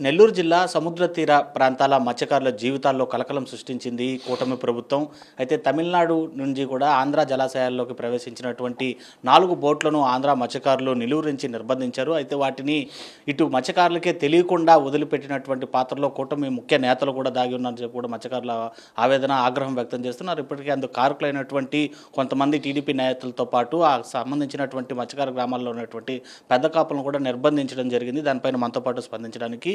నెల్లూరు జిల్లా సముద్ర తీర ప్రాంతాల మత్స్యకారుల జీవితాల్లో కలకలం సృష్టించింది కూటమి ప్రభుత్వం. అయితే తమిళనాడు నుంచి కూడా ఆంధ్ర జలాశయాల్లోకి ప్రవేశించినటువంటి 4 బోట్లను ఆంధ్ర మత్స్యకారులు నెల్లూరు నుంచి నిర్బంధించారు. అయితే వాటిని ఇటు మత్స్యకారులకే తెలియకుండా వదిలిపెట్టినటువంటి పాత్రలో కూటమి ముఖ్య నేతలు కూడా దాగి ఉన్నారని చెప్పి కూడా మత్స్యకారుల ఆవేదన, ఆగ్రహం వ్యక్తం చేస్తున్నారు. ఇప్పటికే అందుకు కారకులైనటువంటి కొంతమంది టీడీపీ నేతలతో పాటు ఆ సంబంధించినటువంటి మత్స్యకార గ్రామాల్లో ఉన్నటువంటి పెద్ద కాపులను కూడా నిర్బంధించడం జరిగింది. దానిపైన మనతో పాటు స్పందించడానికి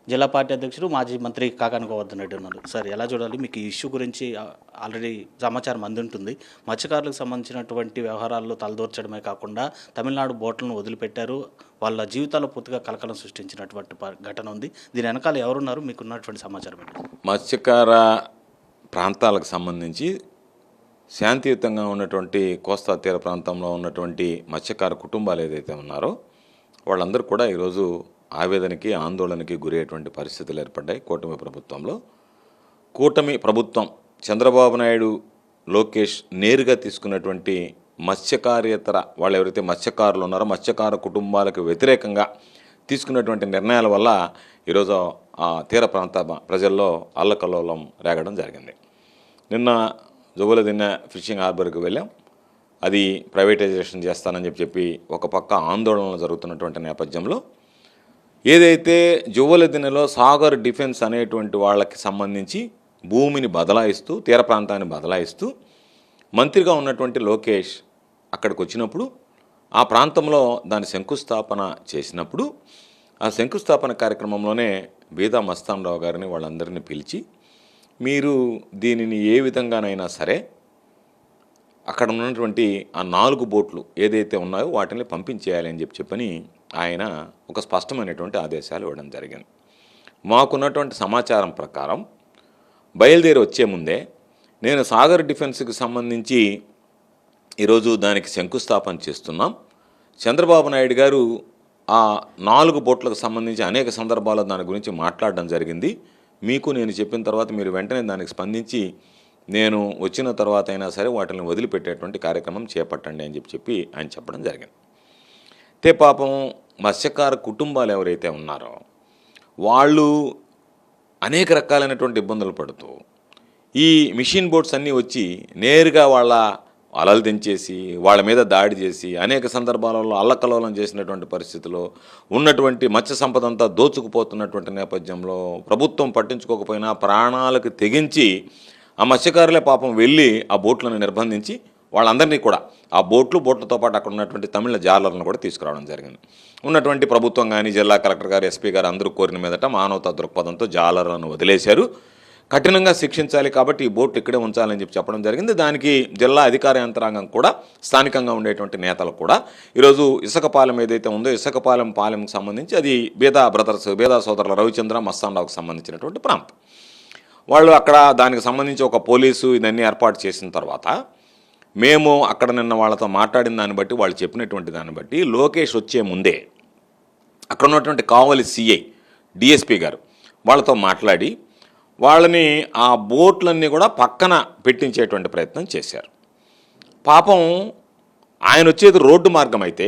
జిల్లా పార్టీ అధ్యక్షుడు మాజీ మంత్రి కాకాని గోవర్ధన్ రెడ్డి ఉన్నారు. సార్, ఎలా చూడాలి? మీకు ఈ ఇష్యూ గురించి ఆల్రెడీ సమాచారం అందుంటుంది. మత్స్యకారులకు సంబంధించినటువంటి వ్యవహారాల్లో తలదూర్చడమే కాకుండా తమిళనాడు బోట్లను వదిలిపెట్టారు. వాళ్ళ జీవితాల్లో పూర్తిగా కలకలం సృష్టించినటువంటి ఘటన ఉంది. దీని వెనకాల ఎవరున్నారు? మీకున్నటువంటి సమాచారం ఏంటి? మత్స్యకార ప్రాంతాలకు సంబంధించి శాంతియుతంగా ఉన్నటువంటి కోస్తా తీర ప్రాంతంలో ఉన్నటువంటి మత్స్యకార కుటుంబాలు ఏదైతే ఉన్నారో వాళ్ళందరూ కూడా ఈరోజు ఆవేదనకి, ఆందోళనకి గురయ్యేటువంటి పరిస్థితులు ఏర్పడ్డాయి. కూటమి ప్రభుత్వం చంద్రబాబు నాయుడు, లోకేష్ నేరుగా తీసుకున్నటువంటి మత్స్యకారేతర వాళ్ళు ఎవరైతే మత్స్యకారులు ఉన్నారో మత్స్యకార కుటుంబాలకు వ్యతిరేకంగా తీసుకున్నటువంటి నిర్ణయాల వల్ల ఈరోజు ఆ తీర ప్రాంత ప్రజల్లో అల్లకల్లోలం రేగడం జరిగింది. నిన్న జువ్వలదిన్నె ఫిషింగ్ హార్బర్కి వెళ్ళాం. అది ప్రైవేటైజేషన్ చేస్తానని చెప్పి ఒక పక్క ఆందోళనలు జరుగుతున్నటువంటి నేపథ్యంలో ఏదైతే జువ్వలదిన్నెలో సాగర్ డిఫెన్స్ అనేటువంటి వాళ్ళకి సంబంధించి భూమిని బదలాయిస్తూ, తీర ప్రాంతాన్ని బదలాయిస్తూ మంత్రిగా ఉన్నటువంటి లోకేష్ అక్కడికి వచ్చినప్పుడు ఆ ప్రాంతంలో దాని శంకుస్థాపన చేసినప్పుడు ఆ శంకుస్థాపన కార్యక్రమంలోనే బీదా మస్తాన్ రావు గారిని వాళ్ళందరినీ పిలిచి, మీరు దీనిని ఏ విధంగానైనా సరే అక్కడ ఉన్నటువంటి ఆ 4 బోట్లు ఏదైతే ఉన్నాయో వాటిని పంపించేయాలి అని చెప్పని ఆయన ఒక స్పష్టమైనటువంటి ఆదేశాలు ఇవ్వడం జరిగింది. మాకున్నటువంటి సమాచారం ప్రకారం బయలుదేరి వచ్చే ముందే నేను సాగర్ డిఫెన్స్కి సంబంధించి ఈరోజు దానికి శంకుస్థాపన చేస్తున్నాం. చంద్రబాబు నాయుడు గారు ఆ 4 బోట్లకు సంబంధించి అనేక సందర్భాల్లో దాని గురించి మాట్లాడడం జరిగింది. మీకు నేను చెప్పిన తర్వాత మీరు వెంటనే దానికి స్పందించి నేను వచ్చిన తర్వాత అయినా సరే వాటిని వదిలిపెట్టేటువంటి కార్యక్రమం చేపట్టండి అని చెప్పి ఆయన చెప్పడం జరిగింది. అయితే పాపం మత్స్యకార కుటుంబాలు ఎవరైతే ఉన్నారో వాళ్ళు అనేక రకాలైనటువంటి ఇబ్బందులు పడుతూ ఈ మిషన్ బోట్స్ అన్నీ వచ్చి నేరుగా వాళ్ళ అలలు దించేసి వాళ్ళ మీద దాడి చేసి అనేక సందర్భాలలో అల్లకల్లోలం చేసినటువంటి పరిస్థితిలో ఉన్నటువంటి మత్స్య సంపద అంతా దోచుకుపోతున్నటువంటి నేపథ్యంలో ప్రభుత్వం పట్టించుకోకపోయినా ప్రాణాలకు తెగించి ఆ మత్స్యకారులే పాపం వెళ్ళి ఆ బోట్లను నిర్బంధించి వాళ్ళందరినీ కూడా ఆ బోట్లతో పాటు అక్కడ ఉన్నటువంటి తమిళ జాలర్లను కూడా తీసుకురావడం జరిగింది. ఉన్నటువంటి ప్రభుత్వం కానీ, జిల్లా కలెక్టర్ గారు, ఎస్పీ గారు అందరూ కోరిన మీదట మానవతా దృక్పథంతో జాలర్లను వదిలేశారు. కఠినంగా శిక్షించాలి కాబట్టి ఈ బోట్లు ఇక్కడే ఉంచాలని చెప్పడం జరిగింది. దానికి జిల్లా అధికార యంత్రాంగం కూడా, స్థానికంగా ఉండేటువంటి నేతలు కూడా ఈరోజు ఇసుకపాలెం ఏదైతే ఉందో పాలెంకి సంబంధించి అది బేదా సోదరుల రవిచంద్ర, మస్తాన్ రావుకు సంబంధించినటువంటి ప్రాంతం. వాళ్ళు అక్కడ దానికి సంబంధించి ఒక పోలీసు ఇదన్నీ ఏర్పాటు చేసిన తర్వాత మేము అక్కడ నిన్న వాళ్ళతో మాట్లాడిన దాన్ని బట్టి, వాళ్ళు చెప్పినటువంటి దాన్ని బట్టి లోకేష్ వచ్చే ముందే అక్కడ ఉన్నటువంటి కావలి సిఐ, డిఎస్పీ గారు వాళ్ళతో మాట్లాడి వాళ్ళని ఆ బోట్లన్నీ కూడా పక్కన పెట్టించేటువంటి ప్రయత్నం చేశారు. పాపం ఆయన వచ్చేది రోడ్డు మార్గం అయితే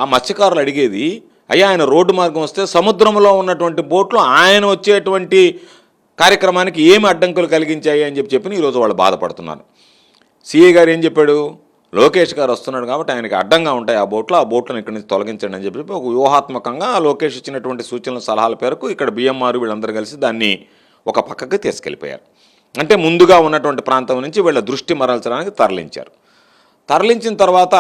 ఆ మత్స్యకారులు అడిగేది, అయ్యా ఆయన రోడ్డు మార్గం వస్తే సముద్రంలో ఉన్నటువంటి బోట్లు ఆయన వచ్చేటువంటి కార్యక్రమానికి ఏమి అడ్డంకులు కలిగించాయి అని చెప్పి ఈరోజు వాళ్ళు బాధపడుతున్నారు. సిఐ గారు ఏం చెప్పాడు, లోకేష్ గారు వస్తున్నాడు కాబట్టి ఆయనకి అడ్డంగా ఉంటాయి ఆ బోట్లను ఇక్కడి నుంచి తొలగించండి అని చెప్పి ఒక వ్యూహాత్మకంగా లోకేష్ ఇచ్చినటువంటి సూచనల సలహాల పేరకు ఇక్కడ బిఎంఆర్ వీళ్ళందరూ కలిసి దాన్ని ఒక పక్కకి తీసుకెళ్ళిపోయారు. అంటే ముందుగా ఉన్నటువంటి ప్రాంతం నుంచి వీళ్ళ దృష్టి మరల్చడానికి తరలించిన తర్వాత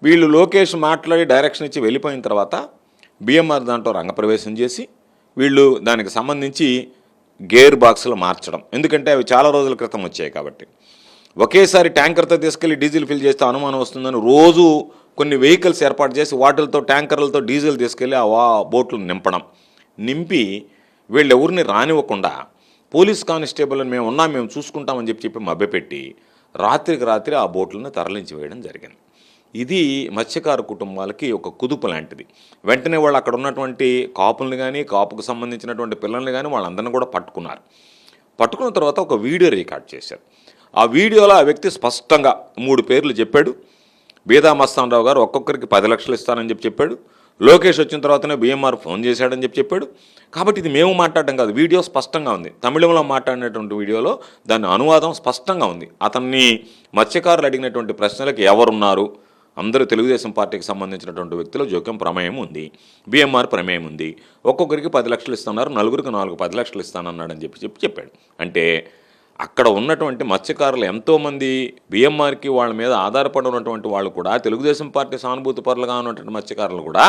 వీళ్ళు లోకేష్ మాట్లాడి డైరెక్షన్ ఇచ్చి వెళ్ళిపోయిన తర్వాత బిఎంఆర్ దాంట్లో రంగప్రవేశం చేసి వీళ్ళు దానికి సంబంధించి గేర్ బాక్సులు మార్చడం, ఎందుకంటే అవి చాలా రోజుల క్రితం వచ్చాయి కాబట్టి ఒకేసారి ట్యాంకర్తో తీసుకెళ్ళి డీజిల్ ఫిల్ చేస్తే అనుమానం వస్తుందని రోజు కొన్ని వెహికల్స్ ఏర్పాటు చేసి వాటిలతో ట్యాంకర్లతో డీజిల్ తీసుకెళ్ళి ఆ బోట్లు నింపి వీళ్ళు ఎవరిని రానివ్వకుండా పోలీస్ కానిస్టేబుల్ని మేము చూసుకుంటామని చెప్పి మభ్యపెట్టి రాత్రికి ఆ బోట్లను తరలించి వేయడం జరిగింది. ఇది మత్స్యకార కుటుంబాలకి ఒక కుదుపు లాంటిది. వెంటనే వాళ్ళు అక్కడ ఉన్నటువంటి కాపుల్ని కానీ, కాపుకు సంబంధించినటువంటి పిల్లల్ని కానీ వాళ్ళందరినీ కూడా పట్టుకున్న తర్వాత ఒక వీడియో రికార్డ్ చేశారు. ఆ వీడియోలో ఆ వ్యక్తి స్పష్టంగా 3 పేర్లు చెప్పాడు. బీదా మస్తాన్ రావు గారు ఒక్కొక్కరికి 10 లక్షలు ఇస్తానని చెప్పాడు. లోకేష్ వచ్చిన తర్వాతనే బీఎంఆర్ ఫోన్ చేశాడని చెప్పాడు. కాబట్టి ఇది మేము మాట్లాడడం కాదు, వీడియో స్పష్టంగా ఉంది. తమిళంలో మాట్లాడినటువంటి వీడియోలో దాని అనువాదం స్పష్టంగా ఉంది. అతన్ని మత్స్యకారులు అడిగినటువంటి ప్రశ్నలకు ఎవరున్నారు, అందరూ తెలుగుదేశం పార్టీకి సంబంధించినటువంటి వ్యక్తుల జోక్యం ప్రమేయం ఉంది, బీఎంఆర్ ప్రమేయం ఉంది, ఒక్కొక్కరికి 10 లక్షలు ఇస్తున్నారు, నలుగురికి 10 లక్షలు ఇస్తానన్నాడని చెప్పాడు. అంటే అక్కడ ఉన్నటువంటి మత్స్యకారులు ఎంతోమంది బీఎంఆర్కి వాళ్ళ మీద ఆధారపడి ఉన్నటువంటి వాళ్ళు కూడా, తెలుగుదేశం పార్టీ సానుభూతి పరులుగా ఉన్నటువంటి మత్స్యకారులు కూడా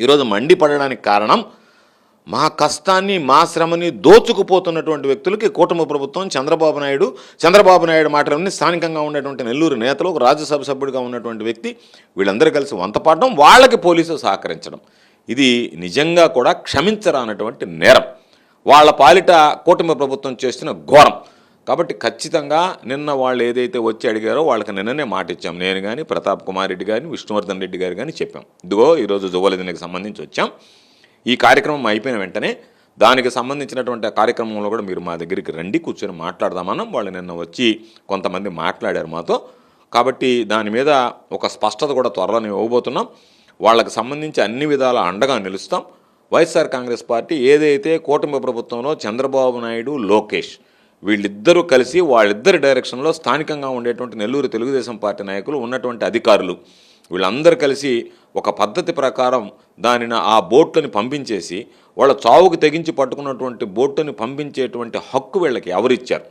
ఈరోజు మండిపడడానికి కారణం మా కష్టాన్ని మా శ్రమని దోచుకుపోతున్నటువంటి వ్యక్తులకి కూటమి ప్రభుత్వం, చంద్రబాబు నాయుడు మాటలన్నీ స్థానికంగా ఉన్నటువంటి నెల్లూరు నేతలు, ఒక రాజ్యసభ సభ్యుడిగా ఉన్నటువంటి వ్యక్తి, వీళ్ళందరూ కలిసి వంతపాడడం, వాళ్ళకి పోలీసులు సహకరించడం, ఇది నిజంగా కూడా క్షమించరానటువంటి నేరం. వాళ్ళ పాలిట కూటమి ప్రభుత్వం చేస్తున్న ఘోరం. కాబట్టి ఖచ్చితంగా నిన్న వాళ్ళు ఏదైతే వచ్చి అడిగారో వాళ్ళకి నిన్ననే మాట ఇచ్చాం. నేను కానీ, ప్రతాప్ కుమార్ రెడ్డి కానీ, విష్ణువర్ధన్ రెడ్డి గారు కానీ చెప్పాం, ఇదిగో ఈరోజు జువ్వలదినకి సంబంధించి వచ్చాం, ఈ కార్యక్రమం అయిపోయిన వెంటనే దానికి సంబంధించినటువంటి కార్యక్రమంలో కూడా మీరు మా దగ్గరికి రండి, కూర్చొని మాట్లాడదామన్నాం. వాళ్ళు నిన్న వచ్చి కొంతమంది మాట్లాడారు మాతో. కాబట్టి దాని మీద ఒక స్పష్టత కూడా త్వరలోనే ఇవ్వబోతున్నాం. వాళ్ళకి సంబంధించి అన్ని విధాల అండగా నిలుస్తాం. వైఎస్ఆర్ కాంగ్రెస్ పార్టీ ఏదైతే కూటమి ప్రభుత్వంలో చంద్రబాబు నాయుడు, లోకేష్ వీళ్ళిద్దరూ కలిసి వాళ్ళిద్దరి డైరెక్షన్లో స్థానికంగా ఉండేటువంటి నెల్లూరు తెలుగుదేశం పార్టీ నాయకులు, ఉన్నటువంటి అధికారులు, వీళ్ళందరూ కలిసి ఒక పద్ధతి ప్రకారం దానిని ఆ బోట్లని పంపించేసి వాళ్ళ చావుకు తెగించి పట్టుకున్నటువంటి బోట్లని పంపించేటువంటి హక్కు వీళ్ళకి ఎవరిచ్చారు,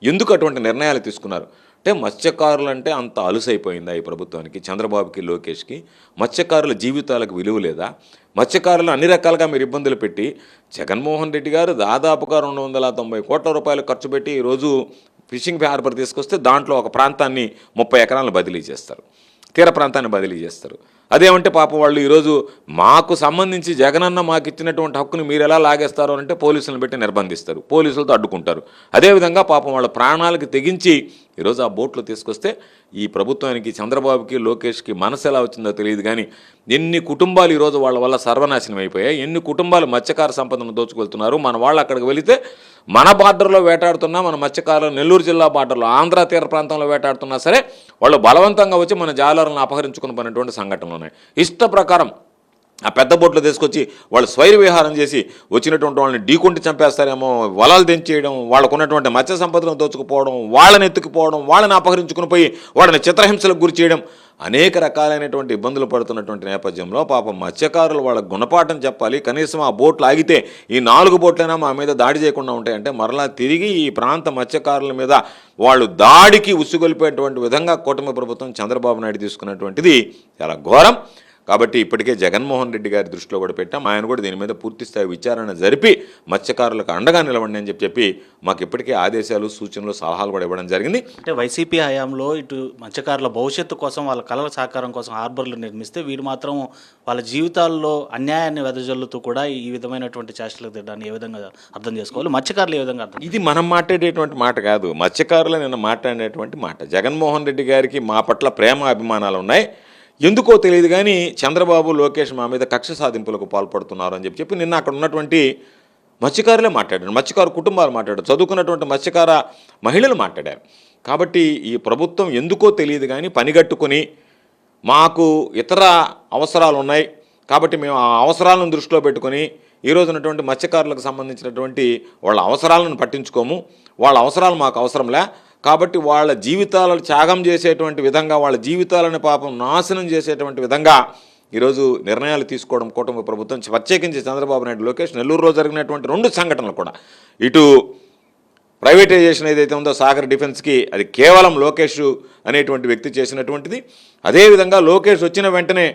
ఎందుకు అటువంటి నిర్ణయాలు తీసుకున్నారు అంటే మత్స్యకారులు అంటే అంత అలుసైపోయిందా ఈ ప్రభుత్వానికి, చంద్రబాబుకి, లోకేష్కి? మత్స్యకారుల జీవితాలకు విలువ లేదా? మత్స్యకారులు అన్ని రకాలుగా మీరు ఇబ్బందులు పెట్టి జగన్మోహన్ రెడ్డి గారు దాదాపుగా 290 కోట్ల రూపాయలు ఖర్చు పెట్టి ఈరోజు ఫిషింగ్ హార్బర్ తీసుకొస్తే దాంట్లో ఒక ప్రాంతాన్ని 30 ఎకరాలను బదిలీ చేస్తారు, తీర ప్రాంతాన్ని బదిలీ చేస్తారు. అదేమంటే పాపం వాళ్ళు ఈరోజు మాకు సంబంధించి జగనన్న మాకు ఇచ్చినటువంటి హక్కును మీరు ఎలా లాగేస్తారో అంటే పోలీసులను పెట్టి నిర్బంధిస్తారు, పోలీసులతో అడ్డుకుంటారు. అదేవిధంగా పాపం వాళ్ళ ప్రాణాలకు తెగించి ఈరోజు ఆ బోట్లు తీసుకొస్తే ఈ ప్రభుత్వానికి, చంద్రబాబుకి, లోకేష్కి మనసు ఎలా వచ్చిందో తెలియదు. కానీ ఎన్ని కుటుంబాలు ఈరోజు వాళ్ళ వల్ల సర్వనాశనం అయిపోయాయి, ఎన్ని కుటుంబాలు మత్స్యకార సంపదను దోచుకెళ్తున్నారు. మన వాళ్ళు అక్కడికి వెళితే మన బార్డర్లో వేటాడుతున్నా, మన మత్స్యకారులు నెల్లూరు జిల్లా బార్డర్లో ఆంధ్ర తీర ప్రాంతంలో వేటాడుతున్నా సరే వాళ్ళు బలవంతంగా వచ్చి మన జాలర్లను అపహరించుకుని పోయినటువంటి సంఘటనలు ఉన్నాయి. ఇష్ట ప్రకారం ఆ పెద్ద బోట్లు తీసుకొచ్చి వాళ్ళు స్వైర విహారం చేసి వచ్చినటువంటి వాళ్ళని ఢీకొంటి చంపేస్తారేమో, వలలు తెంచేయడం, వాళ్ళకు ఉన్నటువంటి మత్స్య సంపదను దోచుకుపోవడం, వాళ్ళని ఎత్తుకుపోవడం, వాళ్ళని అపహరించుకుని పోయి వాళ్ళని చిత్రహింసలకు గురి చేయడం, అనేక రకాలైనటువంటి ఇబ్బందులు పడుతున్నటువంటి నేపథ్యంలో పాపం మత్స్యకారులు వాళ్ళకు గుణపాఠం చెప్పాలి. కనీసం ఆ బోట్లు ఆగితే ఈ 4 బోట్లైనా మా మీద దాడి చేయకుండా ఉంటాయంటే మరలా తిరిగి ఈ ప్రాంత మత్స్యకారుల మీద వాళ్ళు దాడికి ఉసుగొల్పేటువంటి విధంగా కూటమి ప్రభుత్వం, చంద్రబాబు నాయుడు తీసుకున్నటువంటిది చాలా ఘోరం. కాబట్టి ఇప్పటికే జగన్మోహన్ రెడ్డి గారి దృష్టిలో కూడా పెట్టాం. ఆయన కూడా దీని మీద పూర్తిస్థాయి విచారణ జరిపి మత్స్యకారులకు అండగా నిలవండి అని చెప్పి మాకు ఇప్పటికే ఆదేశాలు, సూచనలు, సలహాలు కూడా ఇవ్వడం జరిగింది. అంటే వైసీపీ హయాంలో ఇటు మత్స్యకారుల భవిష్యత్తు కోసం, వాళ్ళ కళల సహకారం కోసం హార్బర్లు నిర్మిస్తే వీరు మాత్రం వాళ్ళ జీవితాల్లో అన్యాయాన్ని వెదజల్లుతూ కూడా ఈ విధమైనటువంటి చేష్టలకు దిగడాన్ని ఏ విధంగా అర్థం చేసుకోవాలి, మత్స్యకారులు ఏ విధంగా అర్థం? ఇది మనం మాట్లాడేటువంటి మాట కాదు, మత్స్యకారులు నిన్న మాట్లాడేటువంటి మాట. జగన్మోహన్ రెడ్డి గారికి మా పట్ల ప్రేమ, అభిమానాలు ఉన్నాయి. ఎందుకో తెలియదు కానీ చంద్రబాబు, లోకేష్ మా మీద కక్ష సాధింపులకు పాల్పడుతున్నారు అని చెప్పి నిన్న అక్కడ ఉన్నటువంటి మత్స్యకారులే మాట్లాడారు, మత్స్యకారు కుటుంబాలు మాట్లాడారు, చదువుకున్నటువంటి మత్స్యకార మహిళలు మాట్లాడారు. కాబట్టి ఈ ప్రభుత్వం ఎందుకో తెలియదు కానీ పనిగట్టుకొని మాకు ఇతర అవసరాలు ఉన్నాయి కాబట్టి మేము ఆ అవసరాలను దృష్టిలో పెట్టుకొని ఈరోజు ఉన్నటువంటి మత్స్యకారులకు సంబంధించినటువంటి వాళ్ళ అవసరాలను పట్టించుకోము, వాళ్ళ అవసరాలు మాకు అవసరంలే, కాబట్టి వాళ్ళ జీవితాలను త్యాగం చేసేటువంటి విధంగా, వాళ్ళ జీవితాలను పాపం నాశనం చేసేటువంటి విధంగా ఈరోజు నిర్ణయాలు తీసుకోవడం కూటమి ప్రభుత్వం, ప్రత్యేకించి చంద్రబాబు నాయుడు, లోకేష్. నెల్లూరులో జరిగినటువంటి 2 సంఘటనలు కూడా ఇటు ప్రైవేటైజేషన్ ఏదైతే ఉందో సాగర్ డిఫెన్స్కి, అది కేవలం లోకేష్ అనేటువంటి వ్యక్తి చేసినటువంటిది. అదేవిధంగా లోకేష్ వచ్చిన వెంటనే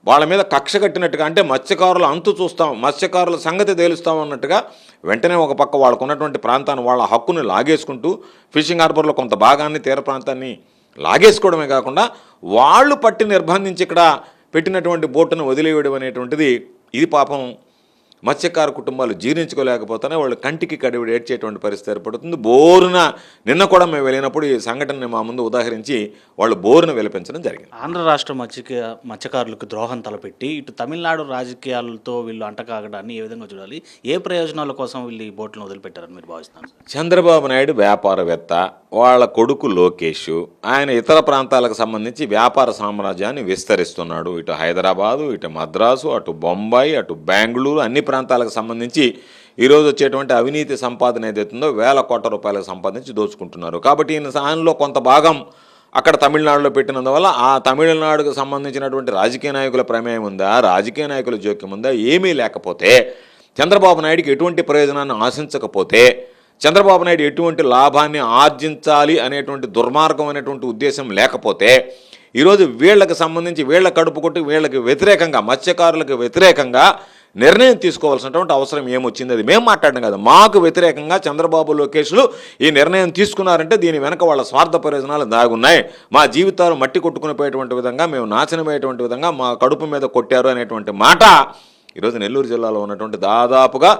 వాళ్ళ మీద కక్ష కట్టినట్టుగా, అంటే మత్స్యకారుల అంతు చూస్తాం, మత్స్యకారుల సంగతి తేలుస్తాం అన్నట్టుగా వెంటనే ఒక పక్క వాళ్ళకు ఉన్నటువంటి ప్రాంతాన్ని, వాళ్ళ హక్కుని లాగేసుకుంటూ ఫిషింగ్ హార్బర్లో కొంత భాగాన్ని, తీర ప్రాంతాన్ని లాగేసుకోవడమే కాకుండా వాళ్ళు పట్టి నిర్బంధించి ఇక్కడ పెట్టినటువంటి బోటును వదిలేయడం అనేటువంటిది, ఇది పాపం మత్స్యకార కుటుంబాలు జీర్ణించుకోలేకపోతేనే వాళ్ళు కంటికి కడివిడి ఏడ్చేటువంటి పరిస్థితి ఏర్పడుతుంది. బోరున నిన్న కూడా మేము వెళ్ళినప్పుడు ఈ సంఘటనని మా ముందు ఉదాహరించి వాళ్ళు బోరున విలపించడం జరిగింది. ఆంధ్ర రాష్ట్ర మత్స్యకారులకు ద్రోహం తలపెట్టి ఇటు తమిళనాడు రాజకీయాలతో వీళ్ళు అంటకాగడాన్ని ఏ విధంగా చూడాలి? ఏ ప్రయోజనాల కోసం వీళ్ళు ఈ బోట్లను వదిలిపెట్టారని మీరు భావిస్తున్నారు? చంద్రబాబు నాయుడు వ్యాపారవేత్త, వాళ్ళ కొడుకు లోకేష్ ఆయన ఇతర ప్రాంతాలకు సంబంధించి వ్యాపార సామ్రాజ్యాన్ని విస్తరిస్తున్నాడు. ఇటు హైదరాబాదు, ఇటు మద్రాసు, అటు బొంబాయి, అటు బెంగళూరు అన్ని ప్రాంతాలకు సంబంధించి ఈరోజు వచ్చేటువంటి అవినీతి సంపాదన ఏదైతుందో వేల కోట్ల రూపాయలకు సంపాదించి దోచుకుంటున్నారు. కాబట్టి ఈయన సాయంలో కొంత భాగం అక్కడ తమిళనాడులో పెట్టినందువల్ల ఆ తమిళనాడుకు సంబంధించినటువంటి రాజకీయ నాయకుల ప్రమేయం ఉందా, రాజకీయ నాయకుల జోక్యం ఉందా, ఏమీ లేకపోతే చంద్రబాబు నాయుడికి ఎటువంటి ప్రయోజనాన్ని ఆశించకపోతే చంద్రబాబు నాయుడు ఎటువంటి లాభాన్ని ఆర్జించాలి అనేటువంటి దుర్మార్గమైనటువంటి ఉద్దేశం లేకపోతే ఈరోజు వీళ్ళకి సంబంధించి వీళ్ళ కడుపు కొట్టి వీళ్ళకి వ్యతిరేకంగా మత్స్యకారులకు వ్యతిరేకంగా నిర్ణయం తీసుకోవాల్సినటువంటి అవసరం ఏమొచ్చింది? అది మేము మాట్లాడడం కాదు, మాకు వ్యతిరేకంగా చంద్రబాబు లోకేష్లు ఈ నిర్ణయం తీసుకున్నారంటే దీని వెనక వాళ్ళ స్వార్థ ప్రయోజనాలు దాగున్నాయి. మా జీవితాలు మట్టి కొట్టుకుని పోయేటువంటి విధంగా, మేము నాశనమయ్యేటువంటి విధంగా మా కడుపు మీద కొట్టారు అనేటువంటి మాట ఈరోజు నెల్లూరు జిల్లాలో ఉన్నటువంటి దాదాపుగా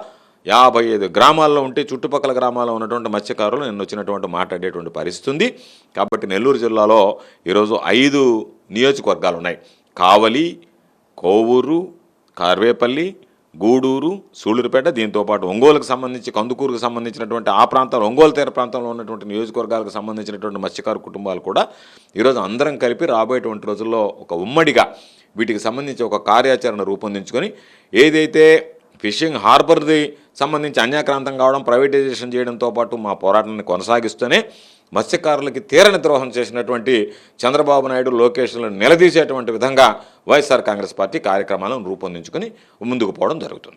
55 గ్రామాల్లో ఉంటే చుట్టుపక్కల గ్రామాల్లో ఉన్నటువంటి మత్స్యకారులు నిన్న వచ్చినటువంటి మాట్లాడేటువంటి పరిస్థితి ఉంది. కాబట్టి నెల్లూరు జిల్లాలో ఈరోజు 5 నియోజకవర్గాలు ఉన్నాయి. కావలి, కోవూరు, కార్వేపల్లి, గూడూరు, సూళ్ళూరుపేట, దీంతోపాటు ఒంగోలుకు సంబంధించి కందుకూరుకు సంబంధించినటువంటి ఆ ప్రాంతాలు, ఒంగోలు తీర ప్రాంతంలో ఉన్నటువంటి నియోజకవర్గాలకు సంబంధించినటువంటి మత్స్యకారు కుటుంబాలు కూడా ఈరోజు అందరం కలిపి రాబోయేటువంటి రోజుల్లో ఒక ఉమ్మడిగా వీటికి సంబంధించి ఒక కార్యాచరణ రూపొందించుకొని ఏదైతే ఫిషింగ్ హార్బర్ది సంబంధించి అన్యాక్రాంతం కావడం, ప్రైవేటైజేషన్ చేయడంతో పాటు మా పోరాటాన్ని కొనసాగిస్తూనే మత్స్యకారులకి తీరని ద్రోహం చేసినటువంటి చంద్రబాబు నాయుడు లోకేష్లను నిలదీసేటువంటి విధంగా వైఎస్ఆర్ కాంగ్రెస్ పార్టీ కార్యక్రమాలను రూపొందించుకొని ముందుకు పోవడం జరుగుతుంది.